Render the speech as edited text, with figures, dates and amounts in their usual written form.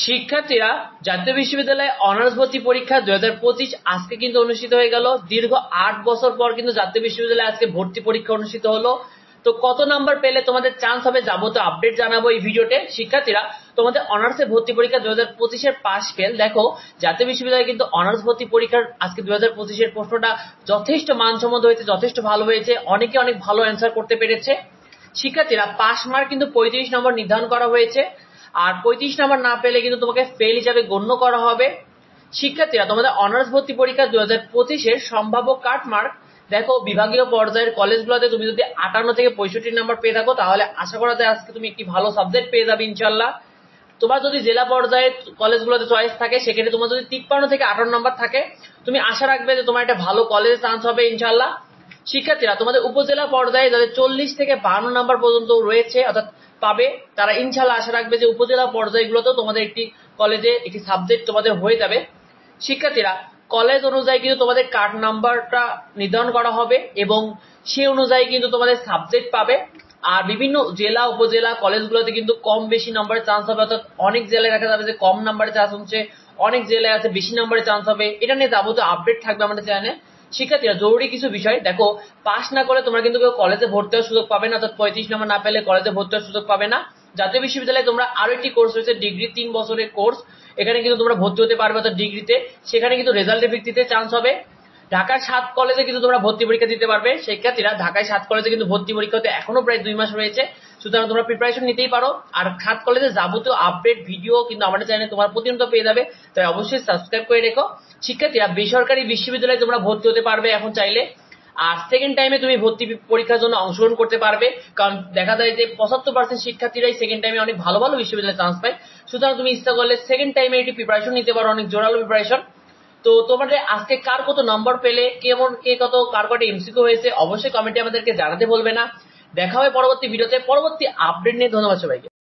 শিক্ষার্থীরা জাতীয় বিশ্ববিদ্যালয়ে অনার্স ভর্তি পরীক্ষা 2025 আজকে কিন্তু অনুষ্ঠিত হয়ে গেল। দীর্ঘ 8 বছর পর কিন্তু জাতীয় বিশ্ববিদ্যালয়ে আজকে ভর্তি পরীক্ষা অনুষ্ঠিত হলো। তো কত নাম্বার পেলে তোমাদের চান্স হবে যাবতীয় আপডেট জানাবো এই ভিডিওতে। শিক্ষার্থীরা তোমাদের অনার্সে ভর্তি পরীক্ষা 2025 এর পাস ফেল দেখো জাতীয় বিশ্ববিদ্যালয়ে কিন্তু অনার্স ভর্তি পরীক্ষার আজকে 2025 এর প্রশ্নটা যথেষ্ট মানসম্মত হয়েছে, যথেষ্ট ভালো হয়েছে, অনেকে অনেক ভালো অ্যান্সার করতে পেরেছে। শিক্ষার্থীরা পাস মার্ক কিন্তু 35 নম্বর নির্ধারণ করা হয়েছে, আর 35 নাম্বার না পেলে কিন্তু তোমাকে ফেল হিসাবে গণ্য করা হবে। শিক্ষার্থীরা তোমাদের অনার্স ভর্তি পরীক্ষা 2025 এর সম্ভাব্য কাট মার্ক দেখো বিভাগীয় পর্যায়ের কলেজগুলোতে তুমি যদি 58 থেকে 65 নাম্বার পেয়ে থাকো তাহলে আশা করা যায় আজকে তুমি একটি ভালো সাবজেক্ট পেয়ে যাবে ইনশাআল্লাহ। তোমার যদি জেলা পর্যায়ে কলেজগুলোতে চয়েস থাকে সেক্ষেত্রে তোমার যদি 53 থেকে 58 নাম্বার থাকে তুমি আশা রাখবে যে তোমার একটা ভালো কলেজে চান্স হবে ইনশাআল্লাহ। শিক্ষার্থীরা তোমাদের উপজেলা পর্যায়ে যাদের 40 থেকে 52 নাম্বার পর্যন্ত রয়েছে অর্থাৎ পাবে তারা ইনশাআল্লাহ আশা রাখবে যে উপজেলা পর্যায়গুলোতেও তোমাদের একটি কলেজে একটি সাবজেক্ট তোমাদের হয়ে যাবে। শিক্ষার্থীরা কলেজ অনুযায়ী কিন্তু তোমাদের কাট নাম্বারটা নির্ধারণ করা হবে এবং সেই অনুযায়ী কিন্তু তোমাদের সাবজেক্ট পাবে। আর বিভিন্ন জেলা উপজেলা কলেজগুলোতে কিন্তু কম বেশি নাম্বারের চান্স হবে, অর্থাৎ অনেক জেলায় দেখা যাবে যে কম নাম্বারে চান্স হচ্ছে, অনেক জেলায় আছে বেশি নাম্বারে চান্স হবে। এটা নিয়ে যাবতীয় আপডেট থাকবে আমাদের চ্যানেলে। শিক্ষার্থীরা জরুরি কিছু বিষয় দেখো, পাস না করলে তোমরা কিন্তু কেউ কলেজে ভর্তি হওয়ার সুযোগ পাবে না, অর্থাৎ 35 নম্বর না পেলে কলেজে ভর্তি হওয়ার সুযোগ পাবে না। জাতীয় বিশ্ববিদ্যালয়ে তোমরা আরো একটি কোর্স রয়েছে ডিগ্রি 3 বছরের কোর্স, এখানে কিন্তু তোমরা ভর্তি হতে পারবে অর্থাৎ ডিগ্রিতে, সেখানে কিন্তু রেজাল্টের ভিত্তিতে চান্স হবে। ঢাকার 7 কলেজে কিন্তু তোমরা ভর্তি পরীক্ষা দিতে পারবে। শিক্ষার্থীরা ঢাকায় 7 কলেজে কিন্তু ভর্তি পরীক্ষা হতে এখনো প্রায় 2 মাস রয়েছে, সুতরাং তোমরা প্রিপারেশন নিতেই পারো। আর 7 কলেজে যাবতীয় আপডেট ভিডিও কিন্তু আমাদের চ্যানেলে তোমার প্রতিনিয়ত পেয়ে যাবে, তাই অবশ্যই সাবস্ক্রাইব করে রেখো। শিক্ষার্থীরা বেসরকারি বিশ্ববিদ্যালয়ে তোমরা ভর্তি হতে পারবে এখন চাইলে, আর সেকেন্ড টাইমে তুমি ভর্তি পরীক্ষার জন্য অংশগ্রহণ করতে পারবে, কারণ দেখা যায় যে 75% শিক্ষার্থীরাই সেকেন্ড টাইমে অনেক ভালো ভালো বিশ্ববিদ্যালয়ে চান্স পায়। সুতরাং তুমি ইচ্ছা করলে সেকেন্ড টাইমে এটি প্রিপারেশন নিতে পারো, অনেক জোরালো প্রিপারেশন। তো তোমাদের আজকে কার কত নম্বর পেলে, কেমন কে কত কার কত এমসিকিউ হয়েছে অবশ্যই কমেন্টে আমাদেরকে জানাতে বলবে না। দেখা হবে পরবর্তী ভিডিওতে পরবর্তী আপডেট নিয়ে। ধন্যবাদ সবাইকে।